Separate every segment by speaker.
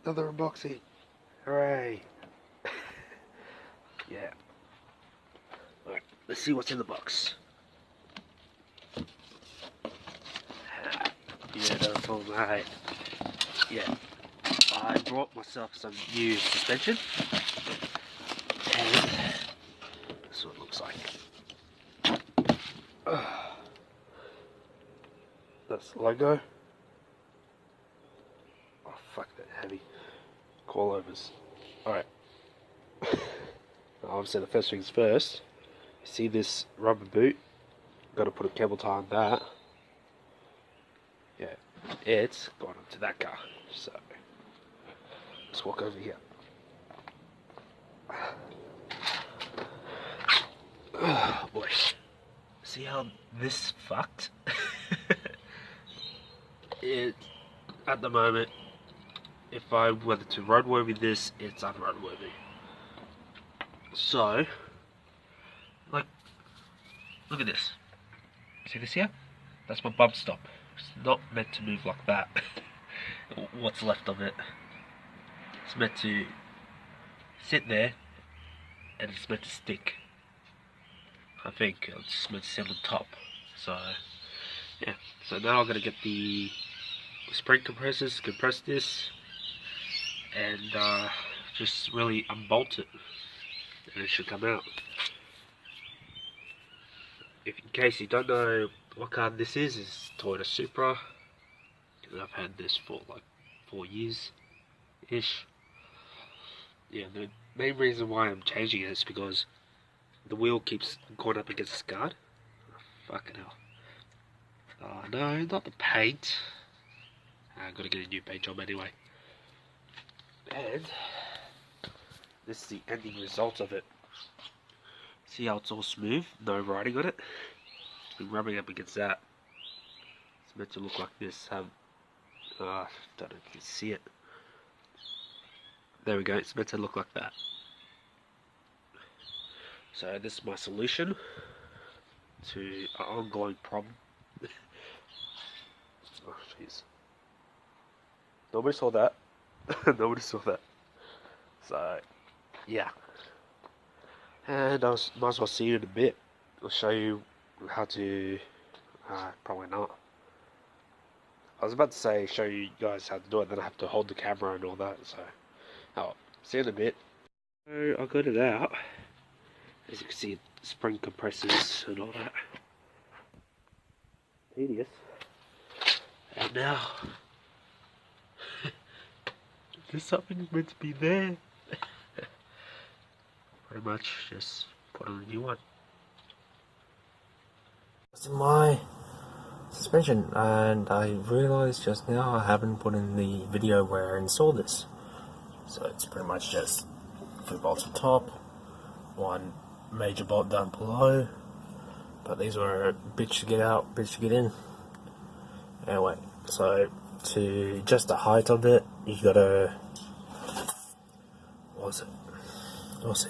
Speaker 1: another unboxing. Hooray. Yeah. Alright, let's see what's in the box. Yeah, that's all right. Yeah. I brought myself some new suspension. And this is what it looks like. That's the logo. Oh fuck, that heavy. Coilovers. Alright. Obviously the first things first. You see this rubber boot? Got to put a cable tie on that. Yeah, it's gone onto that car. So let's walk over here. Oh boy. See how this fucked? It, at the moment, if I wanted to roadworthy this, it's unroadworthy. So, like, look at this. See this here? That's my bump stop. It's not meant to move like that. What's left of it. It's meant to sit there, and it's meant to stick. I think it's meant to sit on top. So, yeah. So now I'm gonna get the spring compressors, compress this, and just really unbolt it, and it should come out. If in case you don't know what car this is Toyota Supra, because I've had this for like 4 years ish. Yeah, the main reason why I'm changing it is because the wheel keeps going up against the guard. Oh, fucking hell. Oh no, not the paint. I've got to get a new paint job anyway. And this is the ending result of it. See how it's all smooth? No writing on it? It's been rubbing up against that. It's meant to look like this. Don't know if you can see it. There we go, it's meant to look like that. So this is my solution to an ongoing problem. Oh jeez. Nobody saw that. Nobody saw that. So, yeah. And I might as well see you in a bit. I'll show you how to... probably not. I was about to say show you guys how to do it, then I have to hold the camera and all that, so... Oh, see you in a bit. So, I got it out. As you can see, spring compressors and all that. Tedious. And now... There's something meant to be there. Pretty much just put on a new one.
Speaker 2: It's in my suspension, and I realized just now I haven't put in the video where I installed this. So it's pretty much just 3 bolts on top, 1 major bolt down below, but these were a bitch to get out, bitch to get in. Anyway, so to adjust the height of it, you gotta, what's it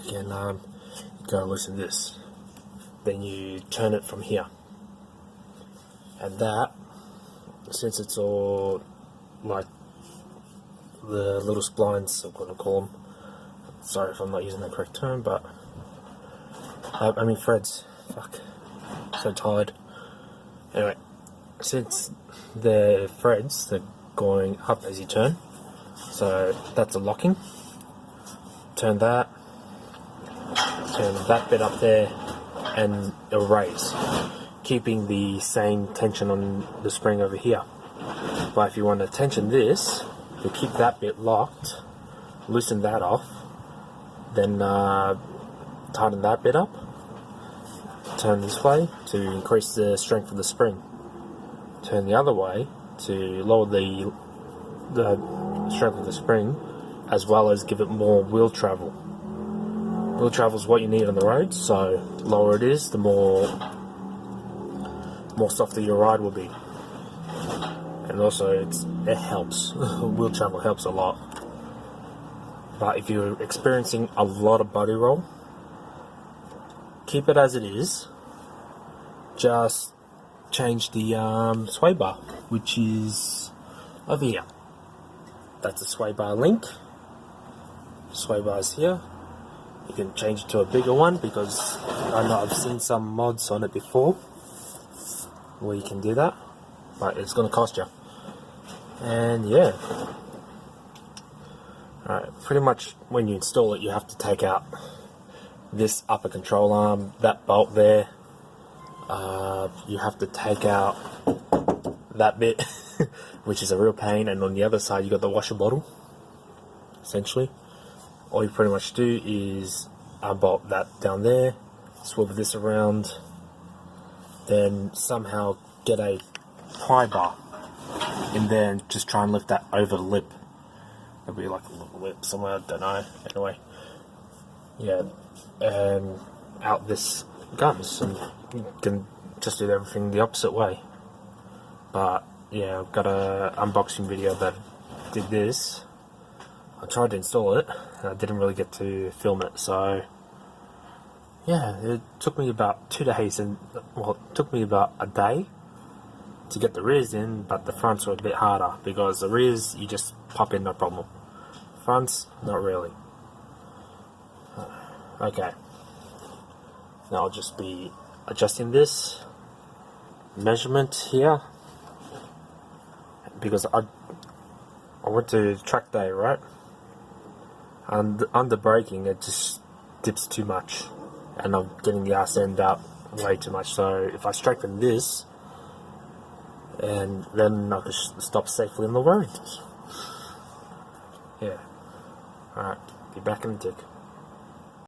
Speaker 2: again, you gotta loosen this, then you turn it from here, and that, since it's all like the little splines, I'm gonna call them, sorry if I'm not using the correct term, but I mean threads, fuck, so tired. Anyway, since the threads, they're going up as you turn, so that's a locking. Turn that bit up there, and it'll raise, keeping the same tension on the spring over here. But if you want to tension this, to keep that bit locked, loosen that off, then tighten that bit up, turn this way to increase the strength of the spring, turn the other way to lower the strength of the spring, as well as give it more wheel travel. Wheel travel is what you need on the road, so the lower it is, the more softer your ride will be. And also it helps. Wheel travel helps a lot. But if you're experiencing a lot of body roll, keep it as it is. Just change the sway bar, which is over here. that's a sway bar link. Sway bars here. You can change it to a bigger one because I know I've seen some mods on it before where you can do that, but it's going to cost you. And yeah, alright, pretty much when you install it, you have to take out this upper control arm, that bolt there. You have to take out that bit, which is a real pain, and on the other side you got the washer bottle. Essentially, all you pretty much do is unbolt that down there, swivel this around, then somehow get a pry bar in there and just try and lift that over the lip. There'll be like a little lip somewhere, I don't know. Anyway, yeah, and out this comes, and you can just do everything the opposite way. But yeah, I've got a unboxing video that did this. I tried to install it, and I didn't really get to film it, so yeah, it took me about 2 days, and well, it took me about a day to get the rears in, but the fronts were a bit harder, because the rears, you just pop in, no problem. Fronts, not really. Okay, now I'll just be adjusting this measurement here, because I went to track day, right? And under braking, it just dips too much, and I'm getting the arse end out way too much. So if I straighten this, and then I can stop safely on the road. Yeah. Alright, be back in a tick.